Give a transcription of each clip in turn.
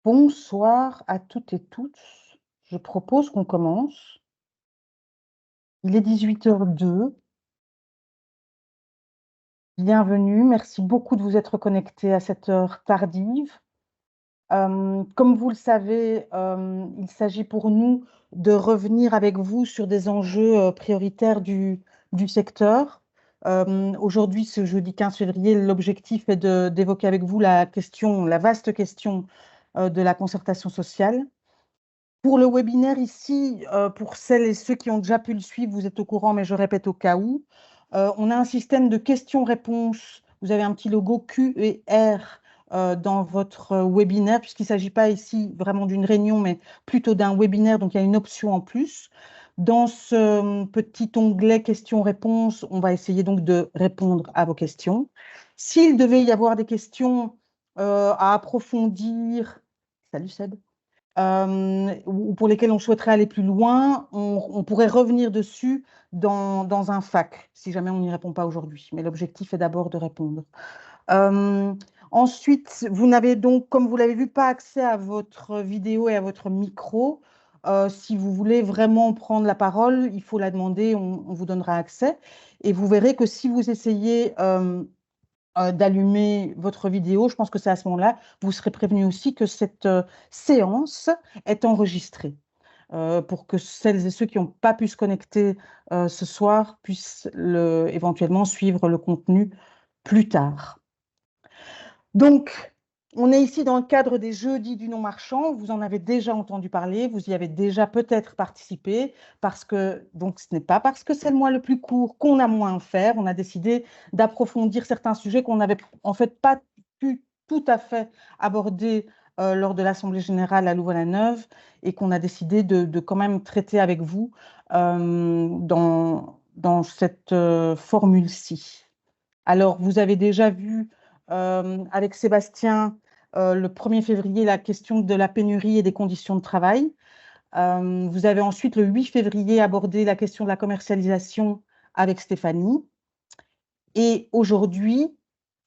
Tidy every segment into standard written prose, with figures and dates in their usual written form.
Bonsoir à toutes et tous. Je propose qu'on commence. Il est 18h02. Bienvenue. Merci beaucoup de vous être connectés à cette heure tardive. Comme vous le savez, il s'agit pour nous de revenir avec vous sur des enjeux prioritaires du secteur. Aujourd'hui, ce jeudi 15 février, l'objectif est d'évoquer avec vous la vaste question de la concertation sociale. Pour le webinaire ici, pour celles et ceux qui ont déjà pu le suivre, vous êtes au courant, mais je répète au cas où, on a un système de questions-réponses. Vous avez un petit logo Q et R dans votre webinaire, puisqu'il ne s'agit pas ici vraiment d'une réunion, mais plutôt d'un webinaire, donc il y a une option en plus. Dans ce petit onglet questions-réponses, on va essayer donc de répondre à vos questions. S'il devait y avoir des questions à approfondir, salut Seb, ou pour lesquels on souhaiterait aller plus loin, on pourrait revenir dessus dans un FAQ, si jamais on n'y répond pas aujourd'hui. Mais l'objectif est d'abord de répondre. Euh, Ensuite, vous n'avez donc, comme vous l'avez vu, pas accès à votre vidéo et à votre micro. Si vous voulez vraiment prendre la parole, il faut la demander, on vous donnera accès. Et vous verrez que si vous essayez d'allumer votre vidéo, je pense que c'est à ce moment-là, vous serez prévenu aussi que cette séance est enregistrée pour que celles et ceux qui n'ont pas pu se connecter ce soir puissent éventuellement suivre le contenu plus tard. Donc, on est ici dans le cadre des Jeudis du non-marchand. Vous en avez déjà entendu parler, vous y avez déjà peut-être participé, parce que, donc, ce n'est pas parce que c'est le mois le plus court qu'on a moins à faire. On a décidé d'approfondir certains sujets qu'on n'avait en fait pas pu tout à fait aborder lors de l'Assemblée générale à Louvain-la-Neuve et qu'on a décidé de quand même traiter avec vous dans cette formule-ci. Alors, vous avez déjà vu avec Sébastien le 1er février la question de la pénurie et des conditions de travail. Vous avez ensuite le 8 février abordé la question de la commercialisation avec Stéphanie. Et aujourd'hui,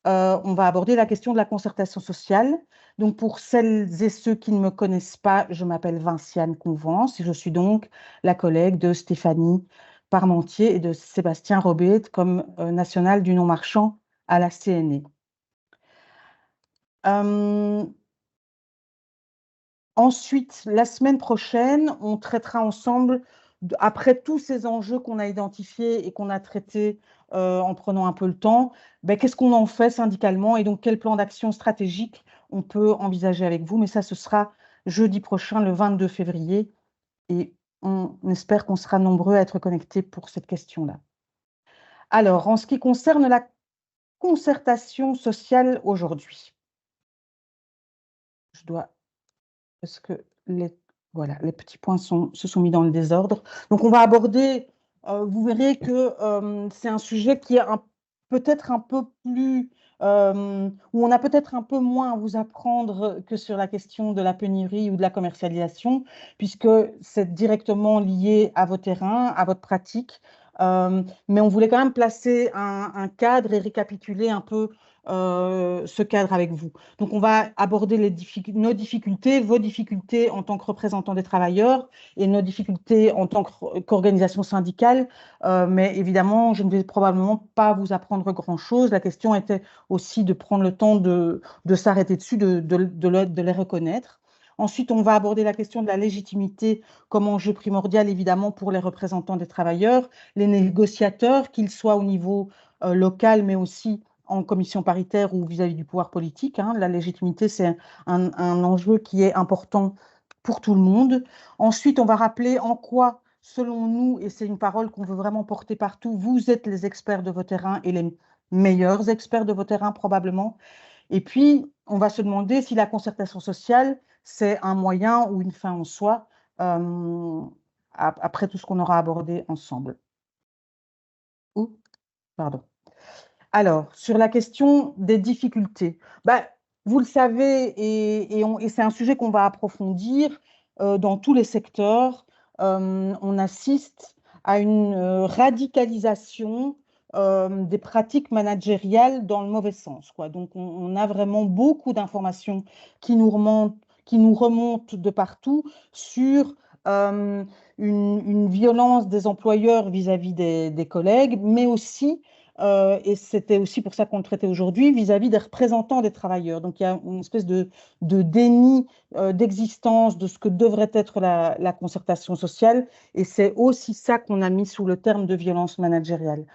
on va aborder la question de la concertation sociale. Donc, pour celles et ceux qui ne me connaissent pas, je m'appelle Vinciane Convence et je suis donc la collègue de Stéphanie Parmentier et de Sébastien Robet comme national du non-marchand à la CNE. Ensuite, la semaine prochaine, on traitera ensemble, après tous ces enjeux qu'on a identifiés et qu'on a traités en prenant un peu le temps, ben, qu'est-ce qu'on en fait syndicalement et donc quel plan d'action stratégique on peut envisager avec vous. Mais ça, ce sera jeudi prochain, le 22 février, et on espère qu'on sera nombreux à être connectés pour cette question-là. Alors, en ce qui concerne la concertation sociale aujourd'hui, je dois... parce que voilà, les petits points se sont mis dans le désordre. Donc, on va aborder, vous verrez que c'est un sujet qui est peut-être un peu plus, où on a peut-être un peu moins à vous apprendre que sur la question de la pénurie ou de la commercialisation, puisque c'est directement lié à vos terrains, à votre pratique. Mais on voulait quand même placer un cadre et récapituler un peu ce cadre avec vous. Donc, on va aborder nos difficultés, vos difficultés en tant que représentants des travailleurs et nos difficultés en tant qu'organisation syndicale. Mais évidemment, je ne vais probablement pas vous apprendre grand-chose. La question était aussi de prendre le temps de s'arrêter dessus, de les reconnaître. Ensuite, on va aborder la question de la légitimité comme enjeu primordial, évidemment, pour les représentants des travailleurs, les négociateurs, qu'ils soient au niveau local, mais aussi en commission paritaire ou vis-à-vis du pouvoir politique. Hein. La légitimité, c'est un enjeu qui est important pour tout le monde. Ensuite, on va rappeler en quoi, selon nous, et c'est une parole qu'on veut vraiment porter partout, vous êtes les experts de vos terrains et les meilleurs experts de vos terrains probablement. Et puis, on va se demander si la concertation sociale, c'est un moyen ou une fin en soi, après tout ce qu'on aura abordé ensemble. Pardon. Alors, sur la question des difficultés, vous le savez, et c'est un sujet qu'on va approfondir dans tous les secteurs. On assiste à une radicalisation des pratiques managériales dans le mauvais sens, quoi. Donc, on a vraiment beaucoup d'informations qui nous remontent, qui nous remontent de partout sur une violence des employeurs vis-à-vis des collègues, mais aussi, et c'était aussi pour ça qu'on le traitait aujourd'hui, vis-à-vis des représentants des travailleurs. Donc il y a une espèce de déni d'existence de ce que devrait être la concertation sociale, et c'est aussi ça qu'on a mis sous le terme de violence managériale.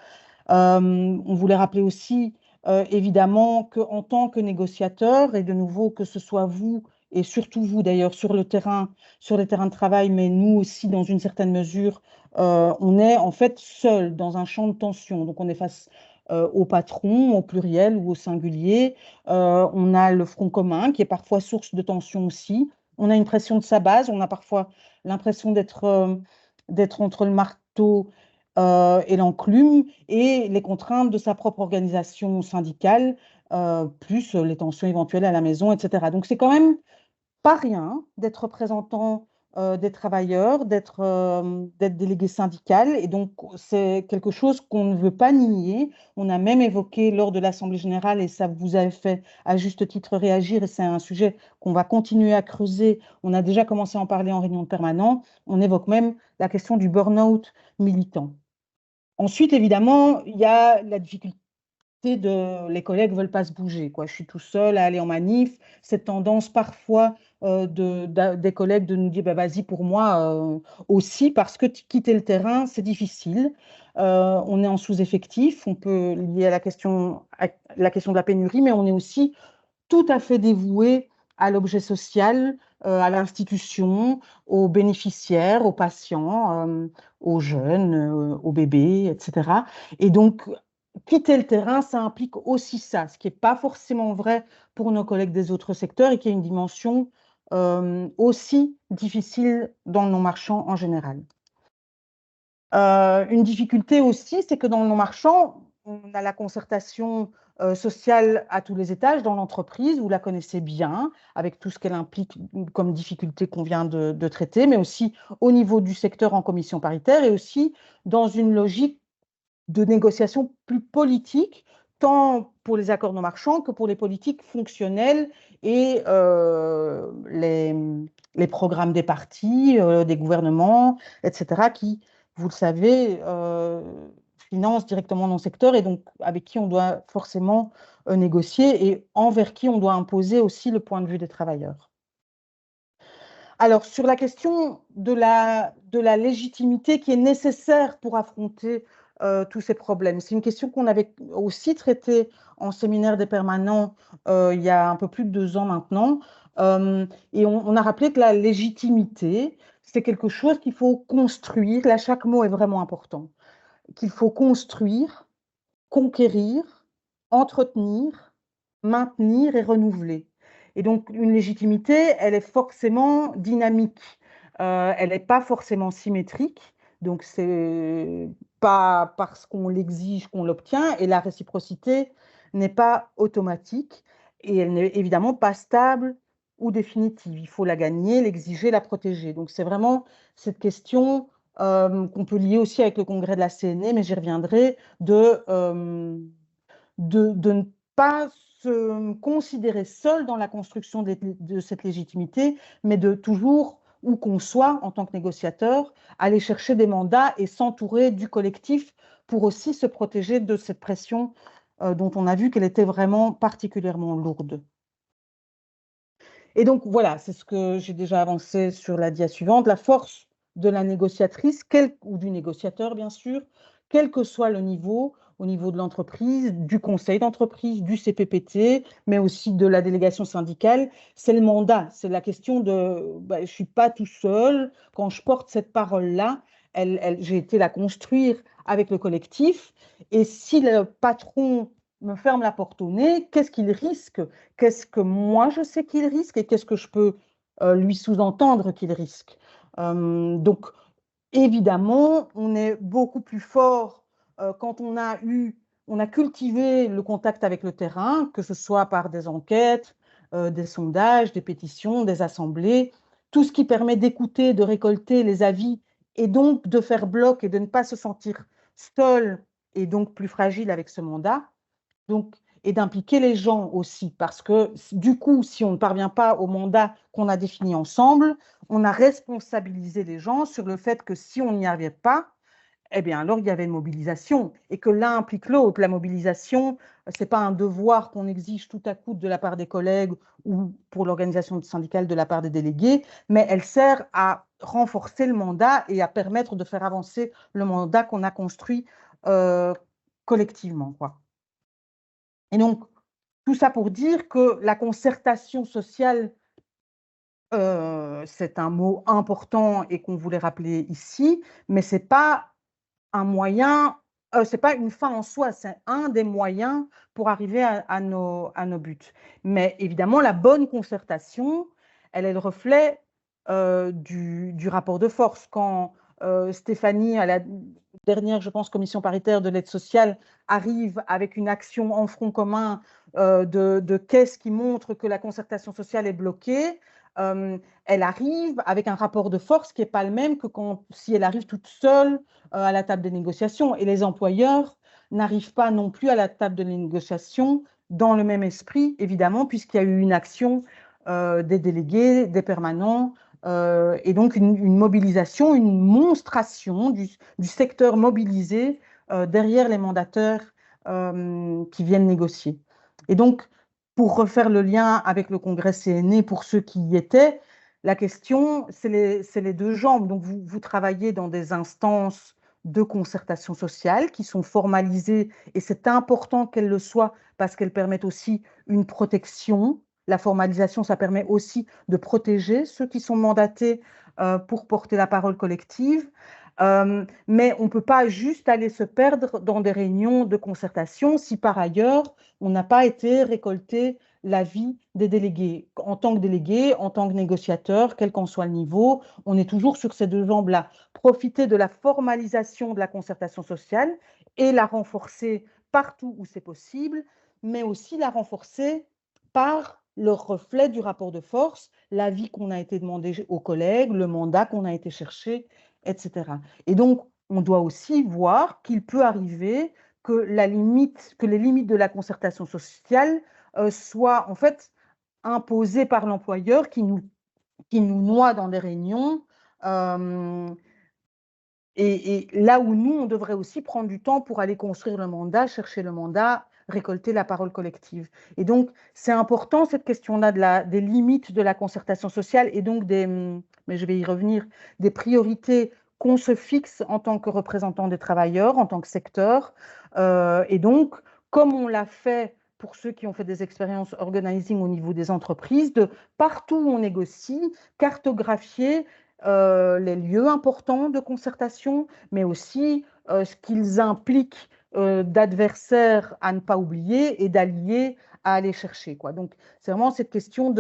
On voulait rappeler aussi, évidemment, qu'en tant que négociateur, et de nouveau, que ce soit vous, et surtout vous d'ailleurs, sur le terrain, sur les terrains de travail, mais nous aussi, dans une certaine mesure, on est en fait seul dans un champ de tension. Donc, on est face au patron, au pluriel ou au singulier. On a le front commun, qui est parfois source de tension aussi. On a une pression de sa base. On a parfois l'impression d'être entre le marteau et l'enclume et les contraintes de sa propre organisation syndicale, plus les tensions éventuelles à la maison, etc. Donc c'est quand même pas rien d'être représentant des travailleurs, d'être délégué syndical, et donc c'est quelque chose qu'on ne veut pas nier. On a même évoqué lors de l'Assemblée générale, et ça vous a fait à juste titre réagir, et c'est un sujet qu'on va continuer à creuser. On a déjà commencé à en parler en réunion permanente. On évoque même la question du burn-out militant. Ensuite, évidemment, il y a la difficulté les collègues ne veulent pas se bouger, quoi. Je suis tout seul à aller en manif. Cette tendance parfois des collègues de nous dire bah, vas-y pour moi aussi, parce que quitter le terrain, c'est difficile. On est en sous-effectif, on peut lier à la question de la pénurie, mais on est aussi tout à fait dévoué à l'objet social, à l'institution, aux bénéficiaires, aux patients, aux jeunes, aux bébés, etc. Et donc, quitter le terrain, ça implique aussi ça, ce qui n'est pas forcément vrai pour nos collègues des autres secteurs et qui a une dimension aussi difficile dans le non-marchand en général. Une difficulté aussi, c'est que dans le non-marchand, on a la concertation sociale à tous les étages dans l'entreprise, vous la connaissez bien, avec tout ce qu'elle implique comme difficulté qu'on vient de traiter, mais aussi au niveau du secteur en commission paritaire et aussi dans une logique de négociation plus politique, tant pour les accords non marchands que pour les politiques fonctionnelles et les programmes des partis, des gouvernements, etc., qui, vous le savez, financent directement nos secteurs et donc avec qui on doit forcément négocier et envers qui on doit imposer aussi le point de vue des travailleurs. Alors, sur la question de la légitimité qui est nécessaire pour affronter tous ces problèmes, c'est une question qu'on avait aussi traitée en séminaire des permanents il y a un peu plus de 2 ans maintenant. Et on a rappelé que la légitimité, c'est quelque chose qu'il faut construire. Là, chaque mot est vraiment important. Qu'il faut construire, conquérir, entretenir, maintenir et renouveler. Et donc, une légitimité, elle est forcément dynamique. Elle n'est pas forcément symétrique. Donc, c'est pas parce qu'on l'exige qu'on l'obtient. Et la réciprocité n'est pas automatique. Et elle n'est évidemment pas stable ou définitive. Il faut la gagner, l'exiger, la protéger. Donc, c'est vraiment cette question qu'on peut lier aussi avec le congrès de la CNE, mais j'y reviendrai, de ne pas se considérer seul dans la construction de cette légitimité, mais de toujours, où qu'on soit en tant que négociateur, aller chercher des mandats et s'entourer du collectif pour aussi se protéger de cette pression dont on a vu qu'elle était vraiment particulièrement lourde. Et donc voilà, c'est ce que j'ai déjà avancé sur la dia suivante, la force de la négociatrice, ou du négociateur bien sûr, quel que soit le niveau, au niveau de l'entreprise, du conseil d'entreprise, du CPPT, mais aussi de la délégation syndicale, c'est le mandat, c'est la question de je ne suis pas tout seul, quand je porte cette parole-là, j'ai été la construire avec le collectif, et si le patron me ferme la porte au nez, qu'est-ce qu'il risque? Qu'est-ce que moi je sais qu'il risque et qu'est-ce que je peux lui sous-entendre qu'il risque? Donc, évidemment, on est beaucoup plus fort quand on a cultivé le contact avec le terrain, que ce soit par des enquêtes, des sondages, des pétitions, des assemblées, tout ce qui permet d'écouter, de récolter les avis et donc de faire bloc et de ne pas se sentir seul et donc plus fragile avec ce mandat. Donc, et d'impliquer les gens aussi, parce que du coup, si on ne parvient pas au mandat qu'on a défini ensemble, on a responsabilisé les gens sur le fait que si on n'y arrivait pas, eh bien, alors il y avait une mobilisation et que l'un implique l'autre. La mobilisation, ce n'est pas un devoir qu'on exige tout à coup de la part des collègues ou pour l'organisation syndicale de la part des délégués, mais elle sert à renforcer le mandat et à permettre de faire avancer le mandat qu'on a construit collectivement, quoi. Et donc, tout ça pour dire que la concertation sociale, c'est un mot important et qu'on voulait rappeler ici, mais ce n'est pas un moyen, c'est pas une fin en soi, c'est un des moyens pour arriver à nos buts. Mais évidemment, la bonne concertation, elle est le reflet du rapport de force. Quand Stéphanie, à la dernière, je pense, commission paritaire de l'aide sociale, arrive avec une action en front commun de caisse qui montre que la concertation sociale est bloquée, elle arrive avec un rapport de force qui n'est pas le même que si elle arrive toute seule à la table des négociations. Et les employeurs n'arrivent pas non plus à la table de négociation dans le même esprit, évidemment, puisqu'il y a eu une action des délégués, des permanents, et donc une mobilisation, une monstration du secteur mobilisé derrière les mandataires qui viennent négocier. Et donc, pour refaire le lien avec le congrès CNE, pour ceux qui y étaient, la question, c'est les deux jambes. Donc, vous travaillez dans des instances de concertation sociale qui sont formalisées, et c'est important qu'elles le soient parce qu'elles permettent aussi une protection. La formalisation, ça permet aussi de protéger ceux qui sont mandatés pour porter la parole collective. Mais on ne peut pas juste aller se perdre dans des réunions de concertation si par ailleurs on n'a pas été récolter l'avis des délégués. En tant que délégué, en tant que négociateur, quel qu'en soit le niveau, on est toujours sur ces deux jambes-là. Profiter de la formalisation de la concertation sociale et la renforcer partout où c'est possible, mais aussi la renforcer par le reflet du rapport de force, l'avis qu'on a été demandé aux collègues, le mandat qu'on a été chercher, etc. Et donc, on doit aussi voir qu'il peut arriver que les limites de la concertation sociale soient en fait imposées par l'employeur qui nous noie dans des réunions. Et là où nous, on devrait aussi prendre du temps pour aller construire le mandat, chercher le mandat, récolter la parole collective. Et donc, c'est important cette question-là des limites de la concertation sociale et donc mais je vais y revenir, des priorités qu'on se fixe en tant que représentant des travailleurs, en tant que secteur. Et donc, comme on l'a fait pour ceux qui ont fait des expériences organizing au niveau des entreprises, de partout où on négocie, cartographier les lieux importants de concertation, mais aussi ce qu'ils impliquent d'adversaires à ne pas oublier et d'alliés à aller chercher, quoi. Donc, c'est vraiment cette question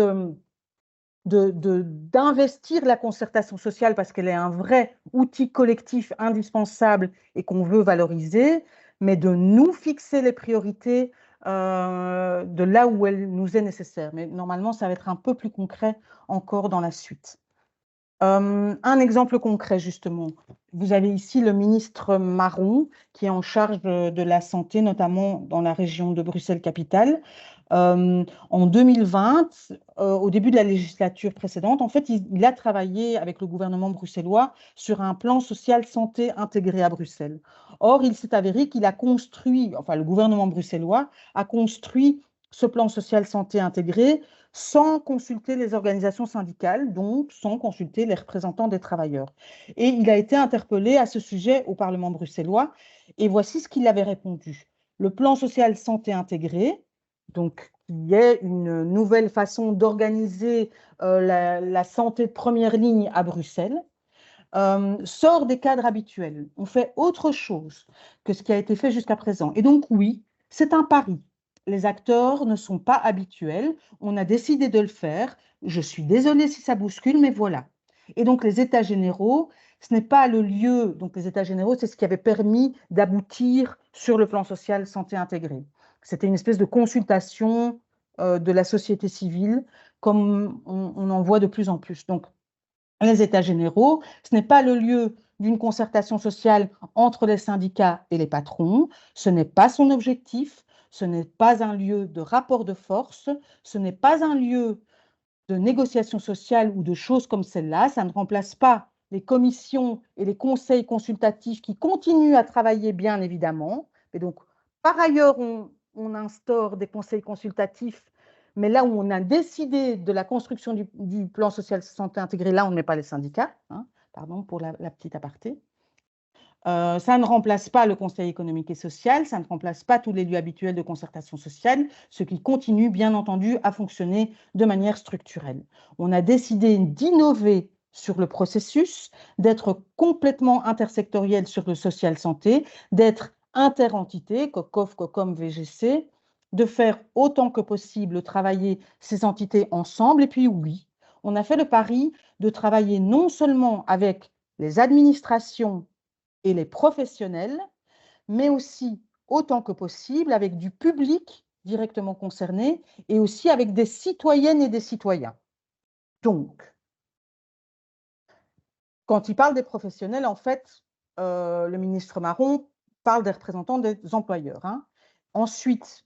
d'investir la concertation sociale parce qu'elle est un vrai outil collectif indispensable et qu'on veut valoriser, mais de nous fixer les priorités de là où elle nous est nécessaire. Mais normalement, ça va être un peu plus concret encore dans la suite. Un exemple concret, justement. Vous avez ici le ministre Marron, qui est en charge de la santé, notamment dans la région de Bruxelles-Capitale. En 2020, au début de la législature précédente, en fait, il a travaillé avec le gouvernement bruxellois sur un plan social santé intégré à Bruxelles. Or, il s'est avéré qu'il a construit, enfin, le gouvernement bruxellois a construit ce plan social santé intégré sans consulter les organisations syndicales, donc sans consulter les représentants des travailleurs. Et il a été interpellé à ce sujet au Parlement bruxellois, et voici ce qu'il avait répondu. Le plan social santé intégré, donc qui est une nouvelle façon d'organiser la santé de première ligne à Bruxelles, sort des cadres habituels. On fait autre chose que ce qui a été fait jusqu'à présent. Et donc oui, c'est un pari. Les acteurs ne sont pas habituels. On a décidé de le faire. Je suis désolée si ça bouscule, mais voilà. Et donc les États généraux, ce n'est pas le lieu. Donc les États généraux, c'est ce qui avait permis d'aboutir sur le plan social santé intégré. C'était une espèce de consultation de la société civile, comme on en voit de plus en plus. Donc les États généraux, ce n'est pas le lieu d'une concertation sociale entre les syndicats et les patrons, ce n'est pas son objectif, ce n'est pas un lieu de rapport de force, ce n'est pas un lieu de négociation sociale ou de choses comme celle-là, ça ne remplace pas les commissions et les conseils consultatifs qui continuent à travailler bien évidemment. Et donc, par ailleurs, on instaure des conseils consultatifs, mais là où on a décidé de la construction du plan social santé intégré, là on ne met pas les syndicats, hein, pardon pour la petite aparté. Ça ne remplace pas le Conseil économique et social, ça ne remplace pas tous les lieux habituels de concertation sociale, ce qui continue bien entendu à fonctionner de manière structurelle. On a décidé d'innover sur le processus, d'être complètement intersectoriel sur le social santé, d'être interentité, COCOF, COCOM, VGC, de faire autant que possible travailler ces entités ensemble. Et puis oui, on a fait le pari de travailler non seulement avec les administrations et les professionnels, mais aussi autant que possible avec du public directement concerné et aussi avec des citoyennes et des citoyens. Donc, quand il parle des professionnels, en fait, le ministre Marron parle des représentants des employeurs. Hein. Ensuite,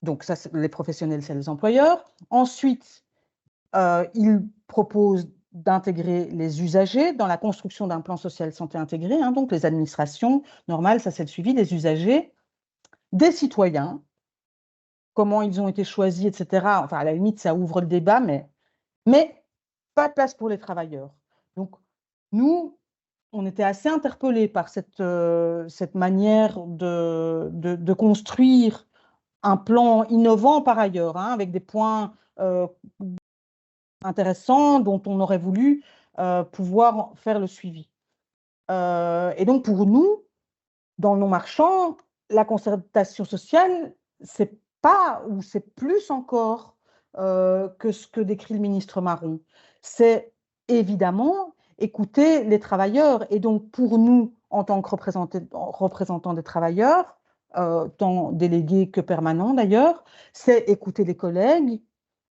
donc ça, les professionnels, c'est les employeurs. Ensuite, il propose d'intégrer les usagers dans la construction d'un plan social santé intégré, hein, donc les administrations, normal, ça c'est le suivi, des usagers, des citoyens, comment ils ont été choisis, etc. Enfin, à la limite, ça ouvre le débat, mais pas de place pour les travailleurs. Donc, nous, on était assez interpellés par cette manière de construire un plan innovant par ailleurs, hein, avec des points intéressants dont on aurait voulu pouvoir faire le suivi. Et donc, pour nous, dans le non-marchand, la concertation sociale, c'est pas, ou c'est plus encore que ce que décrit le ministre Marron. C'est évidemment écouter les travailleurs. Et donc, pour nous, en tant que représentants des travailleurs, tant délégués que permanents d'ailleurs, c'est écouter les collègues,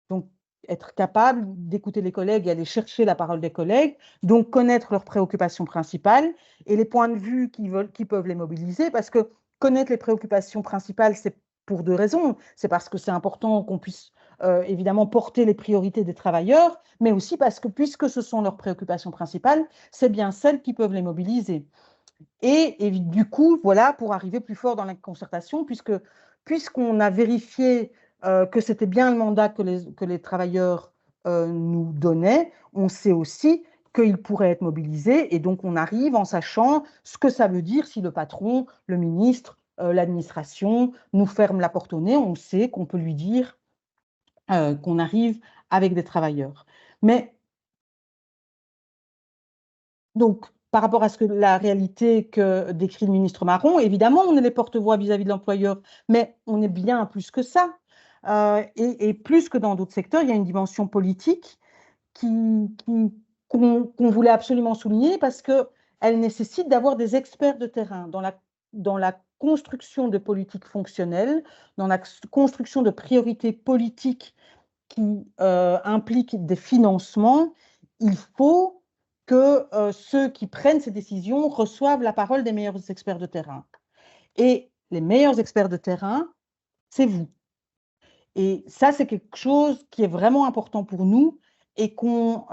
donc être capable d'écouter les collègues et aller chercher la parole des collègues, donc connaître leurs préoccupations principales et les points de vue qui peuvent les mobiliser, parce que connaître les préoccupations principales, c'est pour deux raisons. C'est parce que c'est important qu'on puisse évidemment porter les priorités des travailleurs, mais aussi parce que puisque ce sont leurs préoccupations principales, c'est bien celles qui peuvent les mobiliser. Et du coup, voilà, pour arriver plus fort dans la concertation, puisqu'on a vérifié que c'était bien le mandat que les travailleurs nous donnaient, on sait aussi qu'ils pourraient être mobilisés, et donc on arrive en sachant ce que ça veut dire si le patron, le ministre, l'administration nous ferme la porte au nez, on sait qu'on peut lui dire qu'on arrive avec des travailleurs. Mais donc, par rapport à la réalité que décrit le ministre Marron, évidemment, on est les porte-voix vis-à-vis de l'employeur, mais on est bien plus que ça. Et plus que dans d'autres secteurs, il y a une dimension politique qu'on voulait absolument souligner parce qu'elle nécessite d'avoir des experts de terrain dans la construction de politiques fonctionnelles, dans la construction de priorités politiques qui impliquent des financements. Il faut que ceux qui prennent ces décisions reçoivent la parole des meilleurs experts de terrain. Et les meilleurs experts de terrain, c'est vous. Et ça, c'est quelque chose qui est vraiment important pour nous et qu'on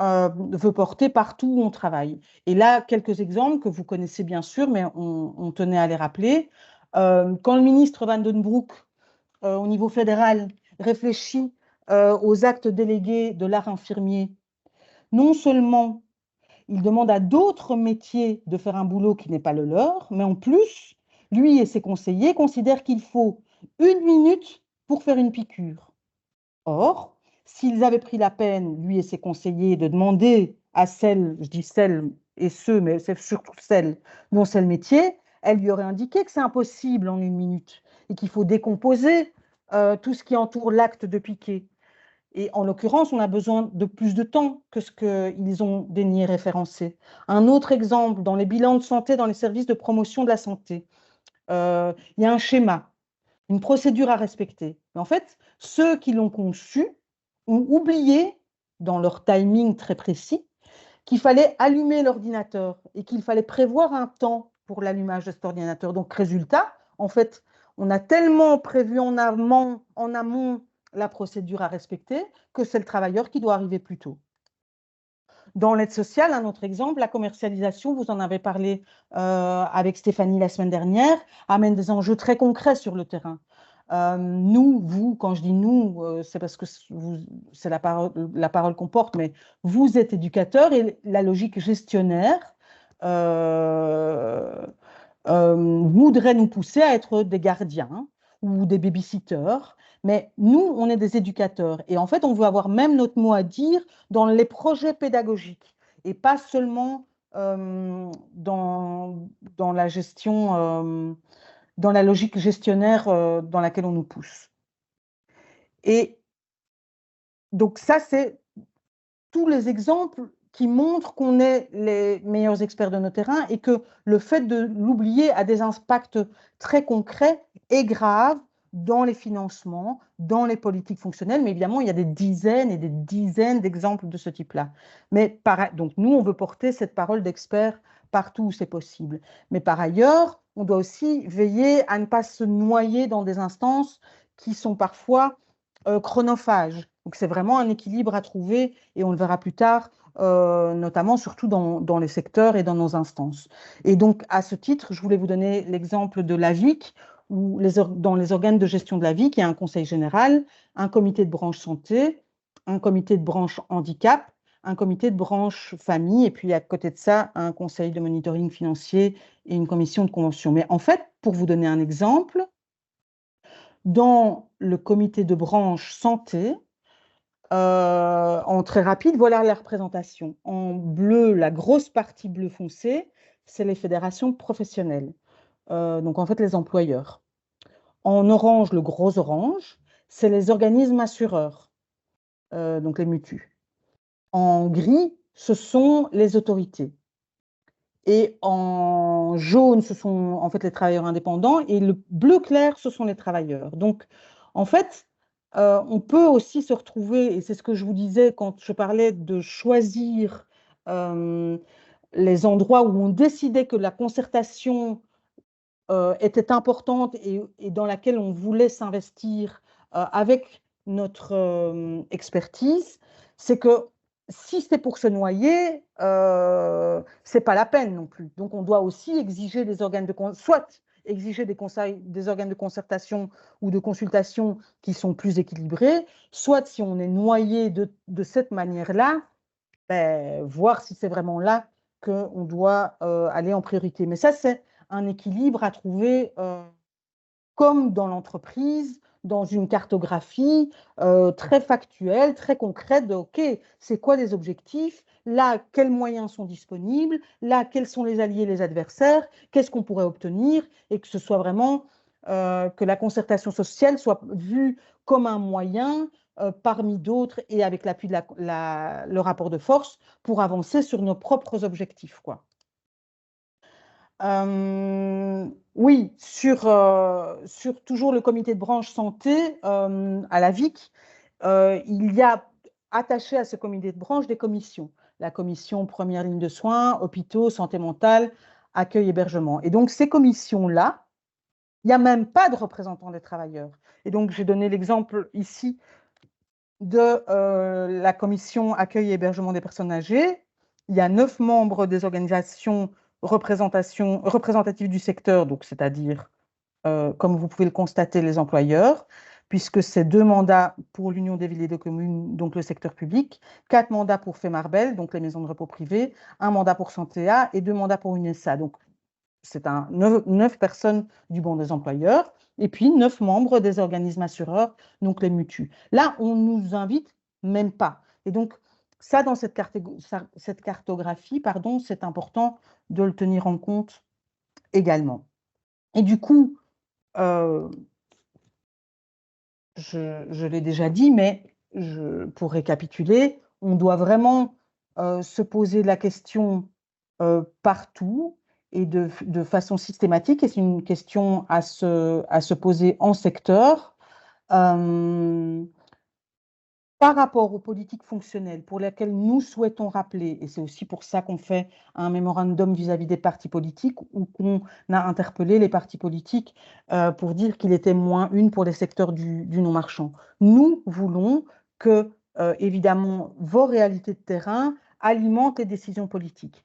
veut porter partout où on travaille. Et là, quelques exemples que vous connaissez bien sûr, mais on tenait à les rappeler. Quand le ministre Van den Broek, au niveau fédéral, réfléchit aux actes délégués de l'art infirmier, non seulement il demande à d'autres métiers de faire un boulot qui n'est pas le leur, mais en plus, lui et ses conseillers considèrent qu'il faut 1 minute pour faire une piqûre. Or, s'ils avaient pris la peine, lui et ses conseillers, de demander à celles, je dis celles et ceux, mais c'est surtout celles dont c'est le métier, elle lui aurait indiqué que c'est impossible en 1 minute et qu'il faut décomposer tout ce qui entoure l'acte de piquer. Et en l'occurrence, on a besoin de plus de temps que ce qu'ils ont daigné référencer. Un autre exemple, dans les bilans de santé, dans les services de promotion de la santé, il y a un schéma, une procédure à respecter. Mais en fait, ceux qui l'ont conçu ont oublié, dans leur timing très précis, qu'il fallait allumer l'ordinateur et qu'il fallait prévoir un temps pour l'allumage de cet ordinateur. Donc, résultat, en fait, on a tellement prévu en amont la procédure à respecter que c'est le travailleur qui doit arriver plus tôt. Dans l'aide sociale, un autre exemple, la commercialisation, vous en avez parlé avec Stéphanie la semaine dernière, amène des enjeux très concrets sur le terrain. Nous, vous, quand je dis nous, c'est parce que c'est la parole qu'on porte, mais vous êtes éducateur et la logique gestionnaire voudrait nous pousser à être des gardiens ou des babysitters. Mais nous, on est des éducateurs. Et en fait, on veut avoir même notre mot à dire dans les projets pédagogiques et pas seulement dans la gestion, dans la logique gestionnaire dans laquelle on nous pousse. Et donc ça, c'est tous les exemples qui montrent qu'on est les meilleurs experts de nos terrains et que le fait de l'oublier a des impacts très concrets et graves dans les financements, dans les politiques fonctionnelles. Mais évidemment, il y a des dizaines et des dizaines d'exemples de ce type-là. Mais donc, nous, on veut porter cette parole d'expert partout où c'est possible. Mais par ailleurs, on doit aussi veiller à ne pas se noyer dans des instances qui sont parfois chronophages. Donc, c'est vraiment un équilibre à trouver et on le verra plus tard, notamment surtout dans les secteurs et dans nos instances. Et donc, à ce titre, je voulais vous donner l'exemple de l'AVIC, où dans les organes de gestion de la vie, il y a un conseil général, un comité de branche santé, un comité de branche handicap, un comité de branche famille, et puis à côté de ça, un conseil de monitoring financier et une commission de convention. Mais en fait, pour vous donner un exemple, dans le comité de branche santé, en très rapide, voilà la représentation. En bleu, la grosse partie bleu foncé, c'est les fédérations professionnelles. Donc en fait, les employeurs. En orange, le gros orange, c'est les organismes assureurs, donc les mutus. En gris, ce sont les autorités. Et en jaune, ce sont en fait les travailleurs indépendants. Et le bleu clair, ce sont les travailleurs. Donc, en fait, on peut aussi se retrouver, et c'est ce que je vous disais quand je parlais de choisir les endroits où on décidait que la concertation était importante et dans laquelle on voulait s'investir avec notre expertise, c'est que si c'est pour se noyer, c'est pas la peine non plus. Donc on doit aussi exiger des organes soit exiger des organes de concertation ou de consultation qui sont plus équilibrés, soit si on est noyé de cette manière-là, ben, voir si c'est vraiment là qu'on doit aller en priorité. Mais ça, c'est un équilibre à trouver comme dans l'entreprise, dans une cartographie très factuelle, très concrète de OK, c'est quoi les objectifs? Là, quels moyens sont disponibles? Là, quels sont les alliés, les adversaires? Qu'est-ce qu'on pourrait obtenir? Et que ce soit vraiment que la concertation sociale soit vue comme un moyen parmi d'autres et avec l'appui de le rapport de force pour avancer sur nos propres objectifs, quoi. Oui, sur toujours le comité de branche santé à la VIC, il y a attaché à ce comité de branche des commissions. La commission première ligne de soins, hôpitaux, santé mentale, accueil, hébergement. Et donc ces commissions-là, il n'y a même pas de représentants des travailleurs. Et donc j'ai donné l'exemple ici de la commission accueil et hébergement des personnes âgées. Il y a 9 membres des organisations représentatives du secteur, donc c'est-à-dire, comme vous pouvez le constater, les employeurs, puisque c'est 2 mandats pour l'Union des villes et des communes, donc le secteur public, 4 mandats pour Femarbel, donc les maisons de repos privées, 1 mandat pour Santéa et 2 mandats pour UNESA. Donc c'est 9 personnes du banc des employeurs, et puis 9 membres des organismes assureurs, donc les mutus. Là, on ne nous invite même pas. Et donc, ça, dans cette cartographie, pardon, c'est important de le tenir en compte également. Et du coup, je l'ai déjà dit, mais pour récapituler, on doit vraiment se poser la question partout et de façon systématique, et c'est une question à se poser en secteur. Par rapport aux politiques fonctionnelles pour lesquelles nous souhaitons rappeler, et c'est aussi pour ça qu'on fait un mémorandum vis-à-vis des partis politiques, ou qu'on a interpellé les partis politiques pour dire qu'il était -1 pour les secteurs du non-marchand. Nous voulons que, évidemment, vos réalités de terrain alimentent les décisions politiques.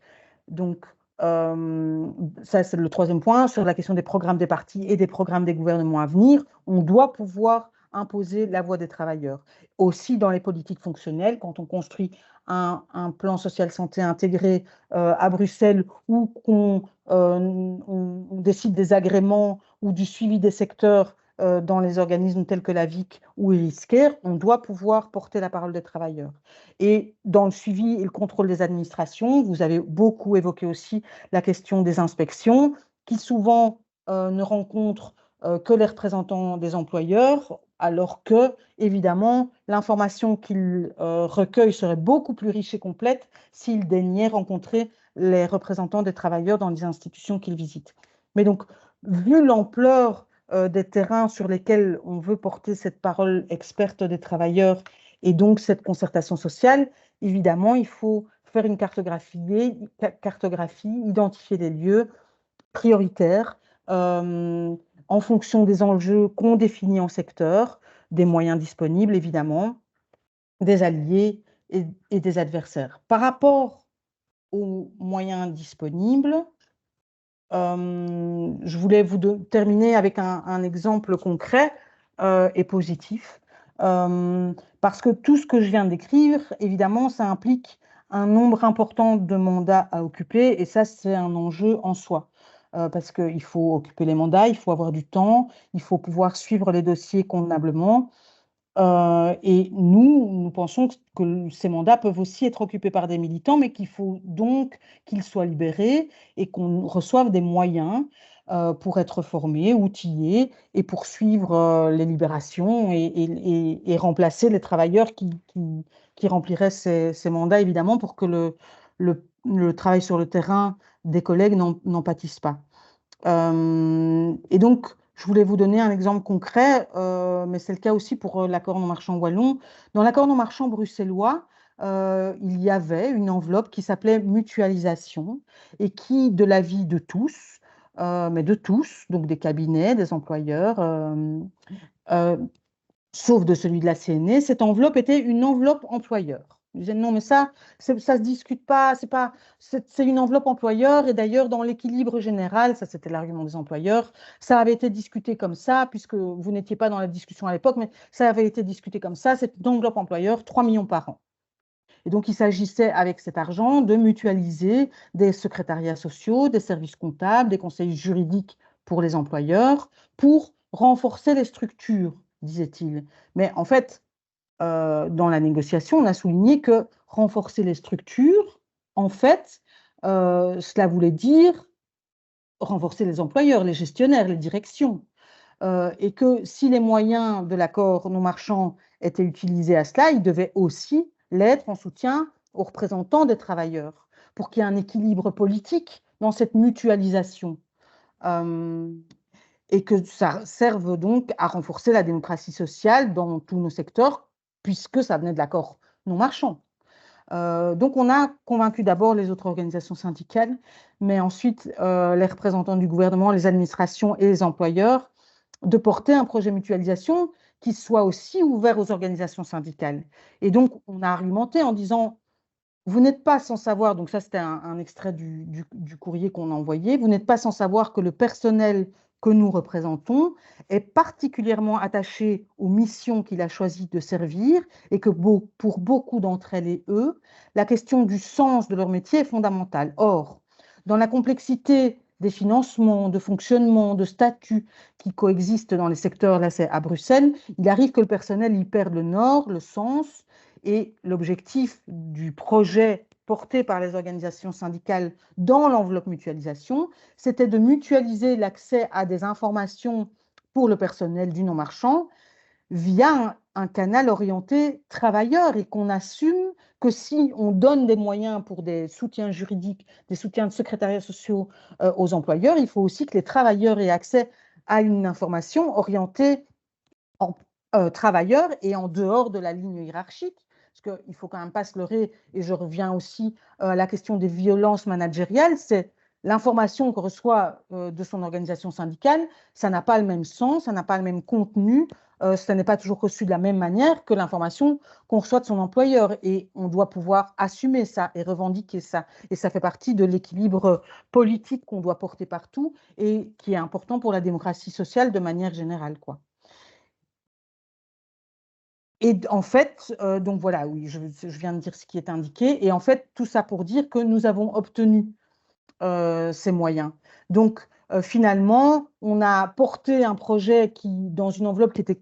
Donc, ça, c'est le troisième point. Sur la question des programmes des partis et des programmes des gouvernements à venir, on doit pouvoir imposer la voix des travailleurs. Aussi dans les politiques fonctionnelles, quand on construit un plan social santé intégré à Bruxelles, ou qu'on on décide des agréments ou du suivi des secteurs dans les organismes tels que la VIC ou Eliscare, on doit pouvoir porter la parole des travailleurs. Et dans le suivi et le contrôle des administrations, vous avez beaucoup évoqué aussi la question des inspections, qui souvent ne rencontrent que les représentants des employeurs, alors que, évidemment, l'information qu'ils recueillent serait beaucoup plus riche et complète s'ils daignaient rencontrer les représentants des travailleurs dans les institutions qu'ils visitent. Mais donc, vu l'ampleur des terrains sur lesquels on veut porter cette parole experte des travailleurs et donc cette concertation sociale, évidemment, il faut faire une cartographie, identifier des lieux prioritaires en fonction des enjeux qu'on définit en secteur, des moyens disponibles, évidemment, des alliés et des adversaires. Par rapport aux moyens disponibles, je voulais terminer avec un exemple concret et positif, parce que tout ce que je viens d'écrire, évidemment, ça implique un nombre important de mandats à occuper, et ça, c'est un enjeu en soi. Parce qu'il faut occuper les mandats, il faut avoir du temps, il faut pouvoir suivre les dossiers convenablement. Et nous pensons que ces mandats peuvent aussi être occupés par des militants, mais qu'il faut donc qu'ils soient libérés et qu'on reçoive des moyens pour être formés, outillés et poursuivre les libérations et remplacer les travailleurs qui rempliraient ces mandats, évidemment, pour que le travail sur le terrain des collègues n'en pâtisse pas. Et donc, je voulais vous donner un exemple concret, mais c'est le cas aussi pour l'accord non-marchand wallon. Dans l'accord non-marchand bruxellois, il y avait une enveloppe qui s'appelait mutualisation et qui, de l'avis de tous, mais de tous, donc des cabinets, des employeurs, sauf de celui de la CNE, cette enveloppe était une enveloppe employeur. Ils disaient non, mais ça se discute pas, c'est une enveloppe employeur, et d'ailleurs, dans l'équilibre général, ça c'était l'argument des employeurs, ça avait été discuté comme ça, puisque vous n'étiez pas dans la discussion à l'époque, mais ça avait été discuté comme ça, c'est une enveloppe employeur, 3 millions par an. Et donc, il s'agissait avec cet argent de mutualiser des secrétariats sociaux, des services comptables, des conseils juridiques pour les employeurs, pour renforcer les structures, disait-il. Mais en fait, dans la négociation, on a souligné que renforcer les structures, en fait, cela voulait dire renforcer les employeurs, les gestionnaires, les directions. Et que si les moyens de l'accord non marchand étaient utilisés à cela, ils devaient aussi l'être en soutien aux représentants des travailleurs, pour qu'il y ait un équilibre politique dans cette mutualisation. Et que ça serve donc à renforcer la démocratie sociale dans tous nos secteurs, puisque ça venait de l'accord non marchand. Donc, on a convaincu d'abord les autres organisations syndicales, mais ensuite les représentants du gouvernement, les administrations et les employeurs, de porter un projet mutualisation qui soit aussi ouvert aux organisations syndicales. Et donc, on a argumenté en disant, vous n'êtes pas sans savoir, donc ça c'était un extrait du courrier qu'on a envoyé, vous n'êtes pas sans savoir que le personnel que nous représentons est particulièrement attaché aux missions qu'il a choisi de servir et que pour beaucoup d'entre elles et eux, la question du sens de leur métier est fondamentale. Or, dans la complexité des financements, de fonctionnement, de statuts qui coexistent dans les secteurs, là c'est à Bruxelles, il arrive que le personnel y perde le nord, le sens, et l'objectif du projet porté par les organisations syndicales dans l'enveloppe mutualisation, c'était de mutualiser l'accès à des informations pour le personnel du non-marchand via un canal orienté travailleur, et qu'on assume que si on donne des moyens pour des soutiens juridiques, des soutiens de secrétariats sociaux aux employeurs, il faut aussi que les travailleurs aient accès à une information orientée travailleurs et en dehors de la ligne hiérarchique. Parce qu'il ne faut quand même pas se leurrer, et je reviens aussi à la question des violences managériales, c'est l'information qu'on reçoit de son organisation syndicale, ça n'a pas le même sens, ça n'a pas le même contenu, ça n'est pas toujours reçu de la même manière que l'information qu'on reçoit de son employeur. Et on doit pouvoir assumer ça et revendiquer ça. Et ça fait partie de l'équilibre politique qu'on doit porter partout et qui est important pour la démocratie sociale de manière générale, quoi. Et en fait, donc voilà, oui, je viens de dire ce qui est indiqué. Et en fait, tout ça pour dire que nous avons obtenu ces moyens. Donc, finalement, on a porté un projet qui, dans une enveloppe qui était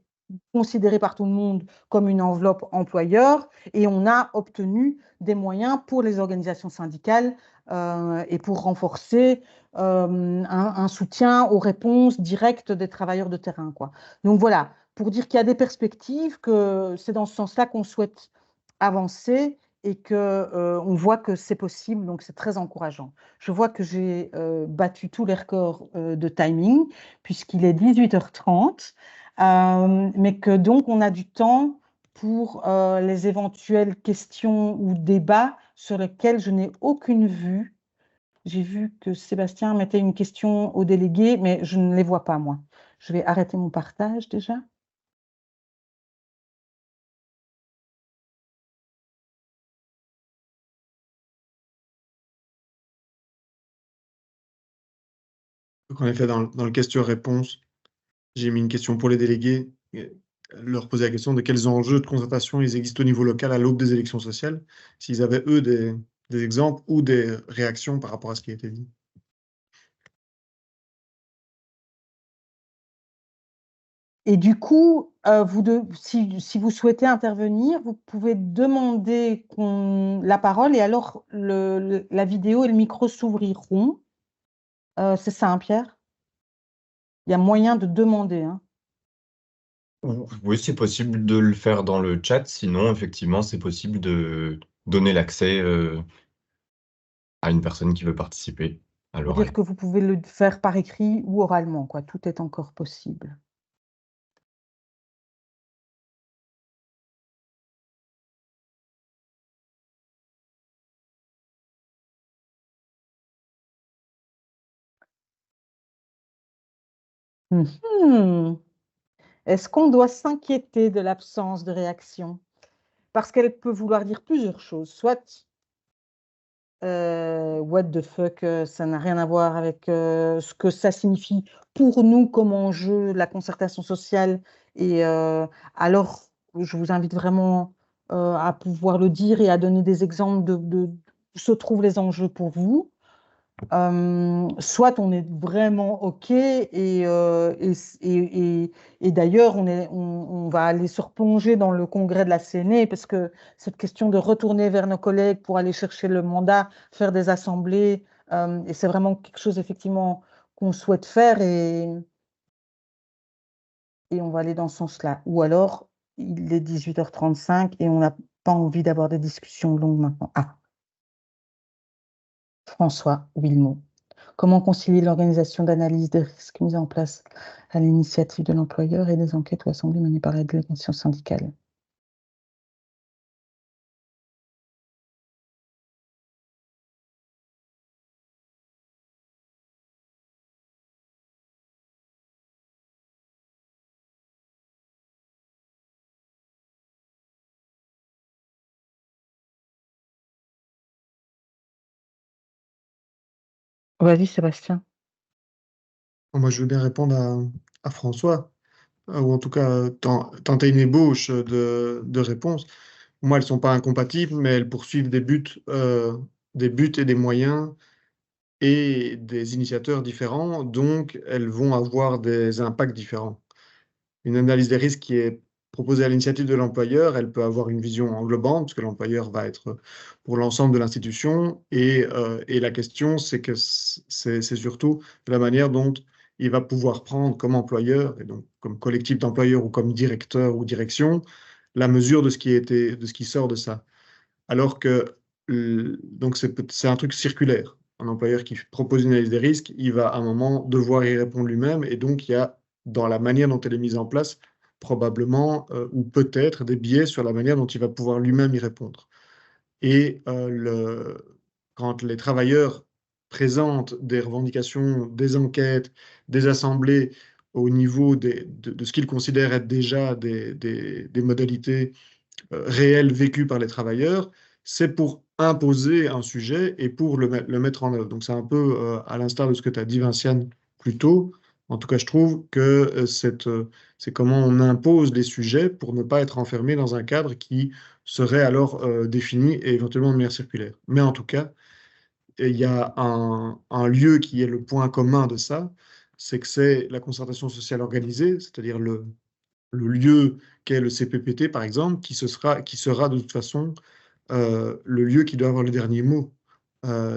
considérée par tout le monde comme une enveloppe employeur, et on a obtenu des moyens pour les organisations syndicales et pour renforcer un soutien aux réponses directes des travailleurs de terrain, quoi. Donc voilà, pour dire qu'il y a des perspectives, que c'est dans ce sens-là qu'on souhaite avancer et qu'on voit que c'est possible, donc c'est très encourageant. Je vois que j'ai battu tous les records de timing, puisqu'il est 18h30, mais que donc on a du temps pour les éventuelles questions ou débats sur lesquels je n'ai aucune vue. J'ai vu que Sébastien mettait une question au délégué, mais je ne les vois pas, moi. Je vais arrêter mon partage déjà. Donc, en effet, dans le question-réponse, j'ai mis une question pour les délégués, leur poser la question de quels enjeux de concertation ils existent au niveau local à l'aube des élections sociales, s'ils avaient, eux, des exemples ou des réactions par rapport à ce qui a été dit. Et du coup, si vous souhaitez intervenir, vous pouvez demander la parole et alors la vidéo et le micro s'ouvriront. C'est ça, hein, Pierre? Il y a moyen de demander, hein. Oui, c'est possible de le faire dans le chat. Sinon, effectivement, c'est possible de donner l'accès à une personne qui veut participer à Pour dire l'oral. que vous pouvez le faire par écrit ou oralement, quoi. Tout est encore possible. Mhm. Est-ce qu'on doit s'inquiéter de l'absence de réaction? Parce qu'elle peut vouloir dire plusieurs choses. Soit what the fuck, ça n'a rien à voir avec ce que ça signifie pour nous comme enjeu, la concertation sociale. Et alors, je vous invite vraiment à pouvoir le dire et à donner des exemples de où se trouvent les enjeux pour vous. Soit on est vraiment OK et d'ailleurs on va aller se replonger dans le congrès de la CNE parce que cette question de retourner vers nos collègues pour aller chercher le mandat, faire des assemblées, et c'est vraiment quelque chose effectivement qu'on souhaite faire et on va aller dans ce sens-là. Ou alors il est 18h35 et on n'a pas envie d'avoir des discussions longues maintenant. Ah, François Wilmot. Comment concilier l'organisation d'analyse des risques mise en place à l'initiative de l'employeur et des enquêtes ou assemblées menées par la délégation syndicale? Vas-y, Sébastien. Moi, je veux bien répondre à François, ou en tout cas tenter une ébauche de réponse. Moi, elles ne sont pas incompatibles, mais elles poursuivent des buts et des moyens et des initiateurs différents, donc elles vont avoir des impacts différents. Une analyse des risques qui est proposée à l'initiative de l'employeur, elle peut avoir une vision englobante, parce que l'employeur va être pour l'ensemble de l'institution, et la question, c'est que c'est surtout la manière dont il va pouvoir prendre comme employeur, et donc comme collectif d'employeurs ou comme directeur ou direction, la mesure de de ce qui sort de ça. Alors que donc c'est un truc circulaire. Un employeur qui propose une analyse des risques, il va à un moment devoir y répondre lui-même, et donc il y a, dans la manière dont elle est mise en place, probablement ou peut-être des biais sur la manière dont il va pouvoir lui-même y répondre. Et quand les travailleurs présentent des revendications, des enquêtes, des assemblées au niveau de ce qu'ils considèrent être déjà des modalités réelles vécues par les travailleurs, c'est pour imposer un sujet et pour le mettre en œuvre. Donc c'est un peu à l'instar de ce que tu as dit, Vinciane, plus tôt. En tout cas, je trouve que c'est comment on impose les sujets pour ne pas être enfermé dans un cadre qui serait alors défini et éventuellement de manière circulaire. Mais en tout cas, il y a un lieu qui est le point commun de ça, c'est que c'est la concertation sociale organisée, c'est-à-dire le lieu qu'est le CPPT, par exemple, qui sera de toute façon le lieu qui doit avoir le dernier mot